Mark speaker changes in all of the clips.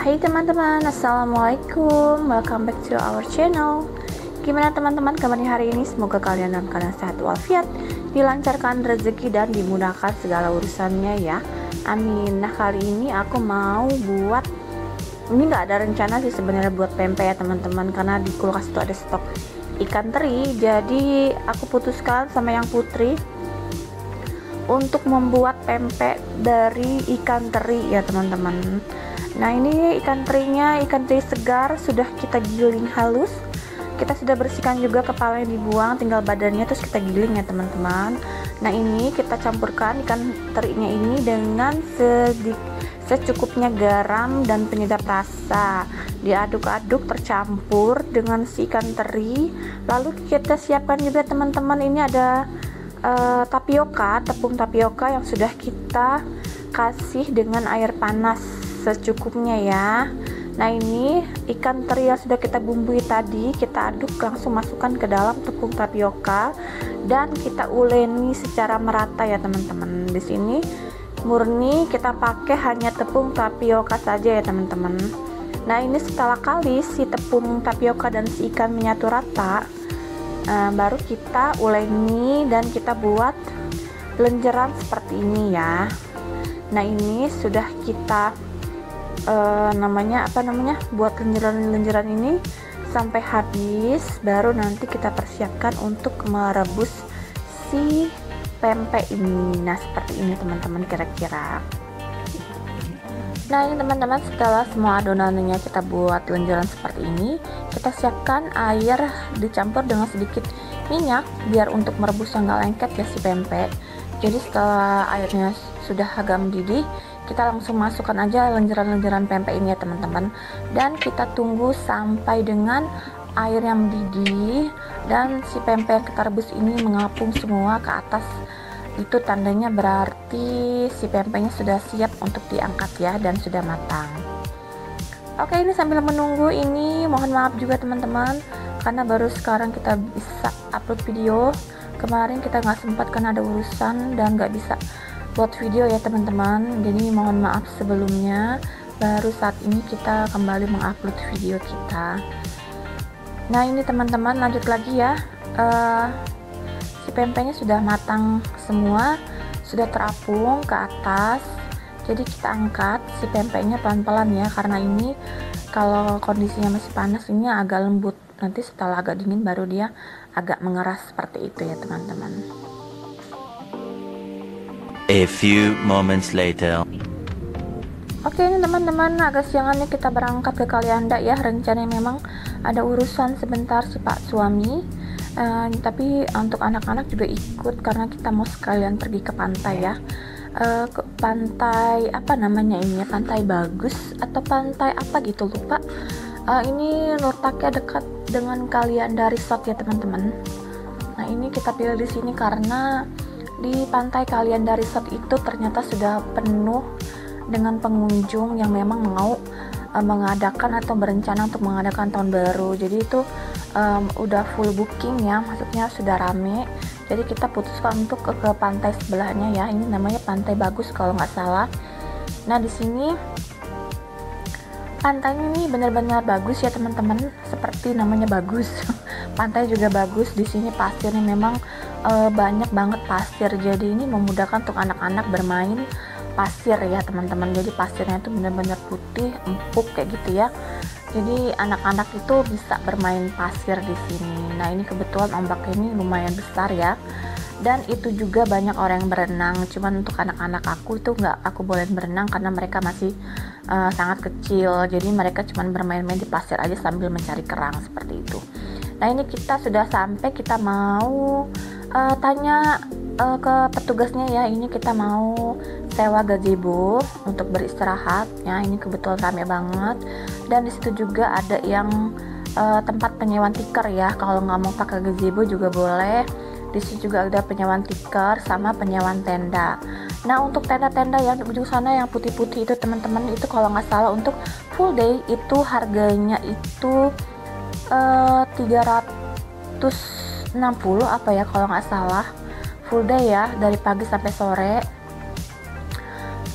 Speaker 1: Hai teman-teman, assalamualaikum, welcome back to our channel. Gimana teman-teman kabarnya hari ini? Semoga kalian dalam keadaan sehat walafiat, dilancarkan rezeki dan dimudahkan segala urusannya ya, amin. Nah kali ini aku mau buat, ini nggak ada rencana sih sebenarnya buat pempek ya teman-teman, karena di kulkas itu ada stok ikan teri. Jadi aku putuskan sama yang putri untuk membuat pempek dari ikan teri ya teman-teman. Nah ini ikan terinya, ikan teri segar, sudah kita giling halus. Kita sudah bersihkan juga kepalanya, dibuang, tinggal badannya, terus kita giling ya teman-teman. Nah ini kita campurkan ikan terinya ini dengan secukupnya garam dan penyedap rasa. Diaduk-aduk tercampur dengan si ikan teri. Lalu kita siapkan juga teman-teman, ini ada tapioka, tepung tapioka yang sudah kita kasih dengan air panas secukupnya ya. Nah ini ikan teri yang sudah kita bumbui tadi, kita aduk, langsung masukkan ke dalam tepung tapioka dan kita uleni secara merata ya teman-teman. Di sini murni kita pakai hanya tepung tapioka saja ya teman-teman. Nah ini setelah kali si tepung tapioka dan si ikan menyatu rata, baru kita uleni dan kita buat lenjeran seperti ini ya. Nah ini sudah kita buat lenjeran ini sampai habis, baru nanti kita persiapkan untuk merebus si pempek ini. Nah seperti ini teman-teman kira-kira. Nah ini teman-teman, setelah semua adonannya kita buat lenjeran seperti ini, kita siapkan air dicampur dengan sedikit minyak biar untuk merebus yang nggak lengket ya si pempek. Jadi setelah airnya sudah agak mendidih, kita langsung masukkan aja lenjeran-lenjeran pempek ini ya teman-teman, dan kita tunggu sampai dengan air yang mendidih dan si pempek yang kita rebus ini mengapung semua ke atas. Itu tandanya berarti si pempeknya sudah siap untuk diangkat ya, dan sudah matang. Oke, ini sambil menunggu ini mohon maaf juga teman-teman, karena baru sekarang kita bisa upload video. Kemarin kita nggak sempat karena ada urusan dan nggak bisa buat video ya teman-teman, jadi mohon maaf sebelumnya. Baru saat ini kita kembali mengupload video kita. Nah ini teman-teman, lanjut lagi ya. Si pempeknya sudah matang semua, sudah terapung ke atas. Jadi kita angkat si pempeknya pelan-pelan ya, karena ini kalau kondisinya masih panas ini agak lembut. Nanti setelah agak dingin baru dia agak mengeras seperti itu ya teman-teman.
Speaker 2: A few moments later.
Speaker 1: Oke ini teman-teman, agak siangannya kita berangkat ke Kalianda ya. Rencananya memang ada urusan sebentar si Pak suami, tapi untuk anak-anak juga ikut karena kita mau sekalian pergi ke pantai ya. Ke pantai apa namanya ini ya, pantai bagus atau pantai apa gitu lupa. Ini letaknya dekat dengan Kalianda Resort ya teman-teman. Nah ini kita pilih di sini karena di pantai Kalianda Resort itu ternyata sudah penuh dengan pengunjung yang memang mau mengadakan atau berencana untuk mengadakan tahun baru. Jadi itu udah full booking ya, maksudnya sudah rame. Jadi kita putuskan untuk ke pantai sebelahnya ya. Ini namanya Pantai Bagus kalau nggak salah. Nah di sini pantainya ini benar-benar bagus ya teman-teman, seperti namanya bagus. Pantai juga bagus. Di sini pasirnya memang banyak banget pasir, jadi ini memudahkan untuk anak-anak bermain pasir ya teman-teman. Jadi pasirnya itu benar-benar putih empuk kayak gitu ya, jadi anak-anak itu bisa bermain pasir di sini. Nah ini kebetulan ombaknya ini lumayan besar ya, dan itu juga banyak orang yang berenang. Cuman untuk anak-anak aku itu nggak aku bolehin berenang karena mereka masih sangat kecil, jadi mereka cuman bermain-main di pasir aja sambil mencari kerang seperti itu. Nah ini kita sudah sampai, kita mau tanya ke petugasnya ya. Ini kita mau sewa gazebo untuk beristirahat ya. Ini kebetulan rame banget, dan disitu juga ada yang tempat penyewaan tikar ya. Kalau nggak mau pakai gazebo juga boleh. Di situ juga ada penyewaan tikar sama penyewaan tenda. Nah untuk tenda-tenda yang di ujung sana yang putih-putih itu teman-teman, itu kalau nggak salah untuk full day itu harganya itu 360 apa ya kalau nggak salah, full day ya, dari pagi sampai sore.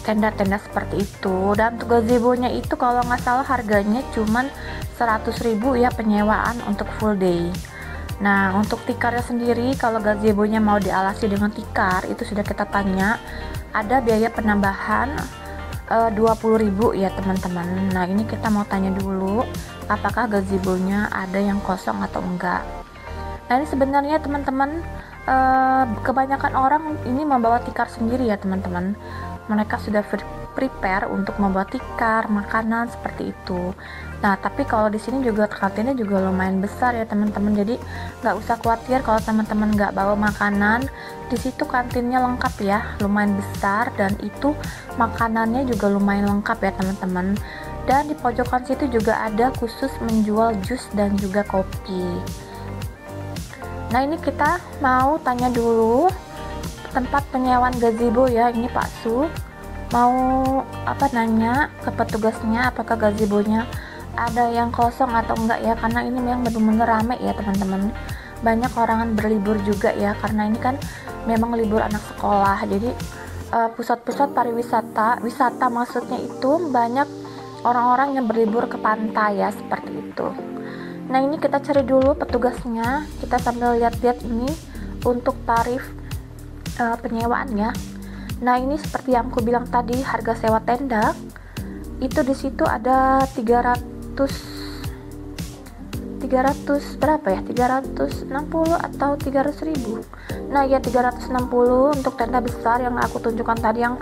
Speaker 1: tenda-tenda seperti itu. Dan untuk gazebo-nya itu kalau nggak salah harganya cuman 100.000 ya penyewaan untuk full day. Nah, untuk tikarnya sendiri, kalau gazebo-nya mau dialasi dengan tikar, itu sudah kita tanya, ada biaya penambahan 20.000 ya teman-teman. Nah, ini kita mau tanya dulu, apakah gazebo-nya ada yang kosong atau enggak. Nah, ini sebenarnya teman-teman, kebanyakan orang ini membawa tikar sendiri ya teman-teman. Mereka sudah prepare untuk membuat tikar, makanan seperti itu. Nah, tapi kalau di sini juga kantinnya juga lumayan besar ya teman-teman. Jadi nggak usah khawatir kalau teman-teman nggak bawa makanan. Di situ kantinnya lengkap ya, lumayan besar, dan itu makanannya juga lumayan lengkap ya teman-teman. Dan di pojokan situ juga ada khusus menjual jus dan juga kopi. Nah, ini kita mau tanya dulu tempat penyewaan gazebo ya. Ini Pak Su mau nanya ke petugasnya apakah gazebo-nya ada yang kosong atau enggak ya, karena ini memang benar-benar rame ya teman-teman. Banyak orang berlibur juga ya, karena ini kan memang libur anak sekolah. Jadi pusat-pusat wisata maksudnya itu banyak orang-orang yang berlibur ke pantai ya, seperti itu. Nah, ini kita cari dulu petugasnya, kita sambil lihat-lihat ini untuk tarif penyewaannya. Nah, ini seperti yang aku bilang tadi, harga sewa tenda itu di situ ada 300 berapa ya, 360 atau 300.000. Nah ya, 360 untuk tenda besar yang aku tunjukkan tadi, yang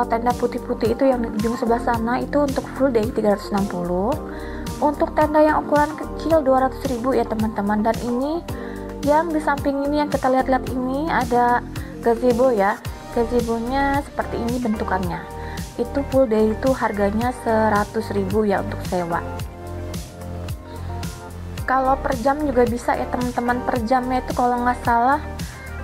Speaker 1: tenda putih-putih itu yang di ujung sebelah sana, itu untuk full day 360. Untuk tenda yang ukuran kecil 200.000 ya teman-teman. Dan ini yang di samping ini yang kita lihat-lihat ini ada gazebo ya. Gazebonya seperti ini bentukannya. Itu full day itu harganya 100.000 ya untuk sewa. Kalau per jam juga bisa ya teman-teman. Per jamnya itu kalau nggak salah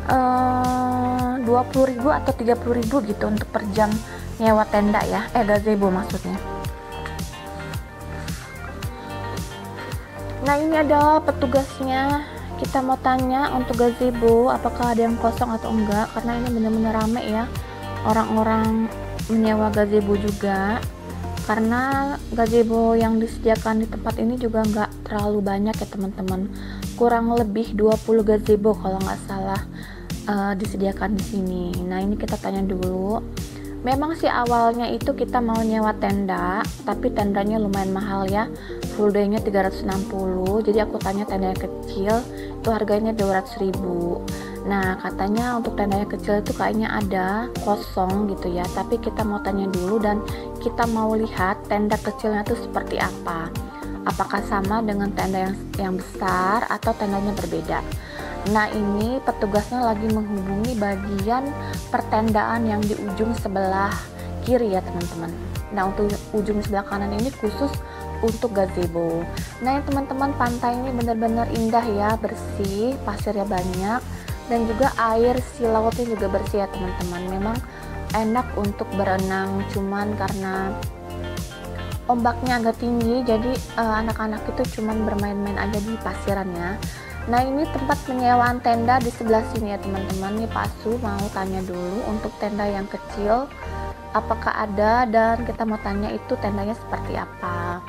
Speaker 1: 20.000 atau 30.000 gitu untuk per jam nyewa tenda ya, gazebo maksudnya. Nah, ini ada petugasnya. Kita mau tanya untuk gazebo apakah ada yang kosong atau enggak, karena ini benar-benar rame ya orang-orang menyewa gazebo juga, karena gazebo yang disediakan di tempat ini juga nggak terlalu banyak ya teman-teman. Kurang lebih 20 gazebo kalau nggak salah disediakan di sini. Nah, ini kita tanya dulu. Memang sih awalnya itu kita mau nyewa tenda, tapi tendanya lumayan mahal ya, full day-nya 360. Jadi aku tanya tenda yang kecil itu harganya 200.000. Nah, katanya untuk tenda yang kecil itu kayaknya ada kosong gitu ya, tapi kita mau tanya dulu dan kita mau lihat tenda kecilnya itu seperti apa, apakah sama dengan tenda yang besar atau tendanya berbeda. Nah, ini petugasnya lagi menghubungi bagian pertendaan yang di ujung sebelah kiri ya teman-teman. Nah, untuk ujung sebelah kanan ini khusus untuk gazebo. Nah, ya teman-teman, pantai ini benar-benar indah ya, bersih, pasirnya banyak, dan juga air si lautnya juga bersih ya teman-teman. Memang enak untuk berenang, cuman karena ombaknya agak tinggi, jadi anak-anak itu cuman bermain-main aja di pasirannya. Nah, ini tempat penyewaan tenda di sebelah sini ya teman-teman. Nih Pak Su mau tanya dulu untuk tenda yang kecil apakah ada, dan kita mau tanya itu tendanya seperti apa.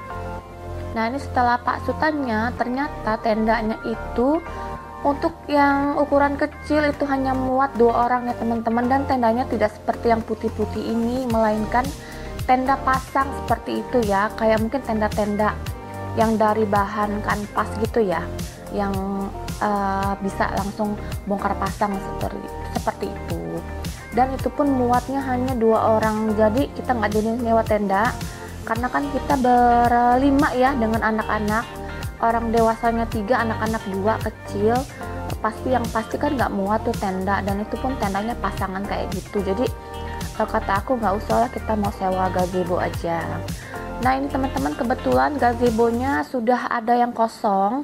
Speaker 1: Nah, ini setelah Pak Su tanya, ternyata tendanya itu untuk yang ukuran kecil itu hanya muat 2 orang ya teman-teman, dan tendanya tidak seperti yang putih-putih ini, melainkan tenda pasang seperti itu ya, kayak mungkin tenda-tenda yang dari bahan kanvas gitu ya, yang bisa langsung bongkar pasang seperti itu. Dan itu pun muatnya hanya 2 orang, jadi kita nggak jadi nyewa tenda karena kan kita berlima ya dengan anak-anak, orang dewasanya 3, anak-anak 2 kecil. Yang pasti kan nggak muat tuh tenda, dan itu pun tendanya pasangan kayak gitu. Jadi kata aku nggak usah lah, kita mau sewa gazebo aja. Nah, ini teman-teman, kebetulan gazebonya sudah ada yang kosong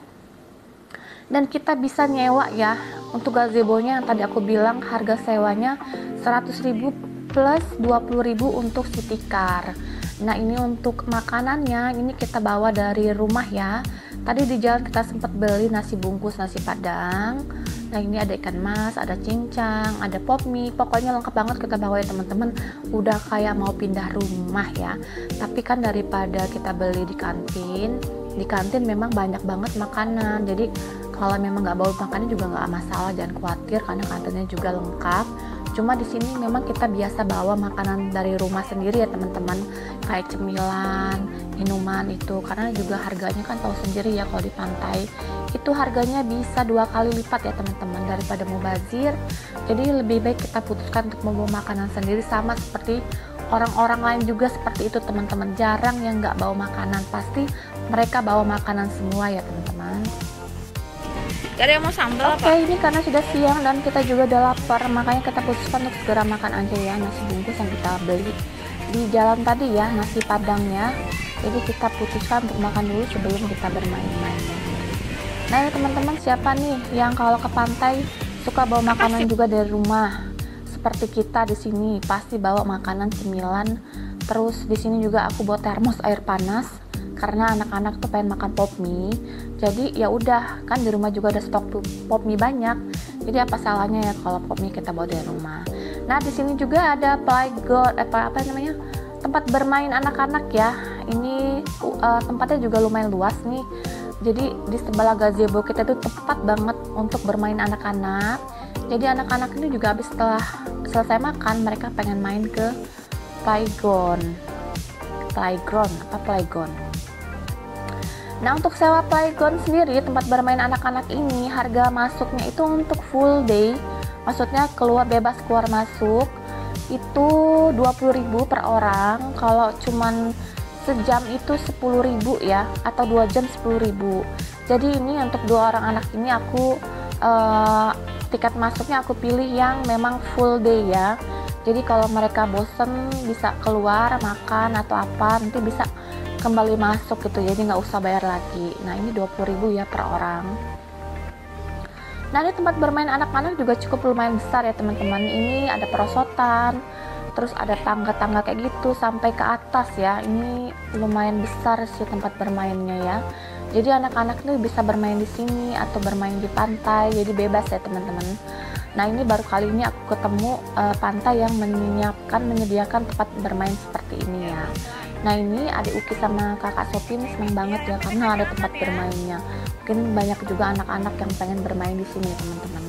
Speaker 1: dan kita bisa nyewa ya. Untuk gazebonya yang tadi aku bilang harga sewanya 100.000 plus 20.000 untuk si tikar. Nah, ini untuk makanannya ini kita bawa dari rumah ya. Tadi di jalan kita sempat beli nasi bungkus nasi padang, Nah ini ada ikan mas, ada cincang, ada pop mie, pokoknya lengkap banget kita bawa ya teman-teman. Udah kayak mau pindah rumah ya. Tapi kan daripada kita beli di kantin memang banyak banget makanan. Jadi kalau memang nggak bawa makanan juga nggak masalah, jangan khawatir karena kantinnya juga lengkap. Cuma di sini memang kita biasa bawa makanan dari rumah sendiri ya teman-teman, kayak cemilan, minuman itu, karena juga harganya kan tahu sendiri ya kalau di pantai itu harganya bisa 2 kali lipat ya teman-teman daripada mubazir. Jadi lebih baik kita putuskan untuk membawa makanan sendiri, sama seperti orang-orang lain juga seperti itu teman-teman. Jarang yang nggak bawa makanan, pasti mereka bawa makanan semua ya teman-teman.
Speaker 3: Gak ada yang mau sambal
Speaker 1: Oke, ini karena sudah siang dan kita juga udah lapar, makanya kita putuskan untuk segera makan aja ya nasi bungkus yang kita beli di jalan tadi ya, nasi padangnya. Jadi kita putuskan untuk makan dulu sebelum kita bermain-main. Nah ya teman-teman, siapa nih yang kalau ke pantai suka bawa makanan juga dari rumah? Seperti kita di sini pasti bawa makanan cemilan. Terus di sini juga aku bawa termos air panas karena anak-anak tuh pengen makan pop mie. Jadi ya udah, kan di rumah juga ada stok pop mie banyak. Jadi apa salahnya ya kalau pop mie kita bawa dari rumah. Nah di sini juga ada playground, apa namanya, tempat bermain anak-anak ya. Ini tempatnya juga lumayan luas nih. Jadi di sebelah gazebo kita tuh tepat banget untuk bermain anak-anak. Jadi anak-anak ini juga habis setelah selesai makan mereka pengen main ke playground. Nah untuk sewa playground sendiri, tempat bermain anak-anak ini harga masuknya itu untuk full day, maksudnya bebas keluar masuk itu 20.000 per orang. Kalau cuman sejam itu 10.000 ya, atau 2 jam 10.000. Jadi ini untuk 2 orang anak ini aku tiket masuknya aku pilih yang memang full day ya. Jadi kalau mereka bosen bisa keluar makan atau apa, nanti bisa kembali masuk gitu, jadi nggak usah bayar lagi. Nah ini 20.000 ya per orang. Nah ini tempat bermain anak-anak juga cukup lumayan besar ya teman-teman. Ini ada perosotan, terus ada tangga-tangga kayak gitu sampai ke atas ya. Ini lumayan besar sih tempat bermainnya ya. Jadi anak-anak ini bisa bermain di sini atau bermain di pantai, jadi bebas ya teman-teman. Nah ini baru kali ini aku ketemu pantai yang menyediakan tempat bermain seperti ini ya. Nah ini adik Uki sama kakak Sophie ini senang banget ya karena ada tempat bermainnya. Mungkin banyak juga anak-anak yang pengen bermain di sini teman-teman.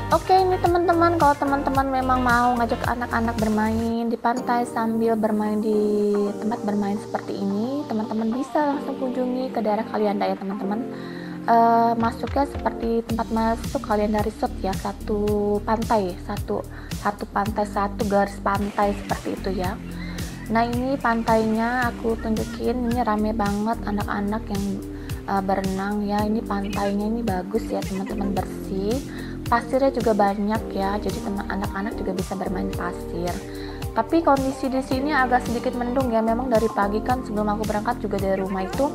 Speaker 1: Oke, ini teman-teman, kalau teman-teman memang mau ngajak anak-anak bermain di pantai sambil bermain di tempat bermain seperti ini, teman-teman bisa langsung kunjungi ke daerah Kalianda ya teman-teman. Masuknya seperti tempat masuk Kalianda Resort ya, satu pantai, satu garis pantai seperti itu ya. Nah ini pantainya aku tunjukin, ini rame banget anak-anak yang berenang ya. Ini pantainya ini bagus ya teman-teman, bersih. Pasirnya juga banyak ya, jadi anak-anak juga bisa bermain pasir. Tapi kondisi di sini agak sedikit mendung ya, memang dari pagi kan sebelum aku berangkat juga dari rumah itu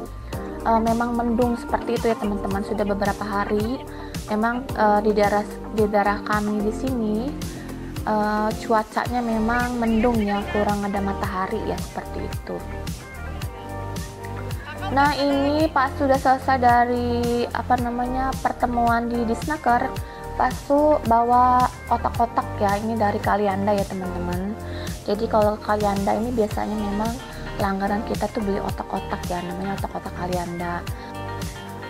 Speaker 1: memang mendung seperti itu ya teman-teman. Sudah beberapa hari memang di daerah kami di sini cuacanya memang mendung ya, kurang ada matahari ya seperti itu. Nah ini pas sudah selesai dari pertemuan di Disnaker, Pasu bawa otak-otak ya, ini dari Kalianda ya teman-teman. Jadi kalau Kalianda ini biasanya memang langganan kita tuh beli otak-otak ya, namanya otak-otak Kalianda.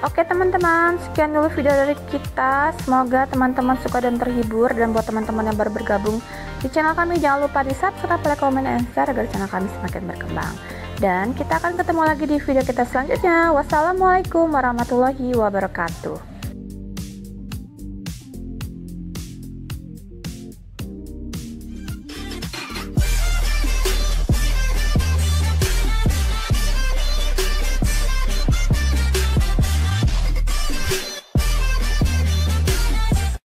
Speaker 1: Oke teman-teman, sekian dulu video dari kita. Semoga teman-teman suka dan terhibur. Dan buat teman-teman yang baru bergabung di channel kami, jangan lupa di subscribe, like, comment, and share agar channel kami semakin berkembang. Dan kita akan ketemu lagi di video kita selanjutnya. Wassalamualaikum warahmatullahi wabarakatuh.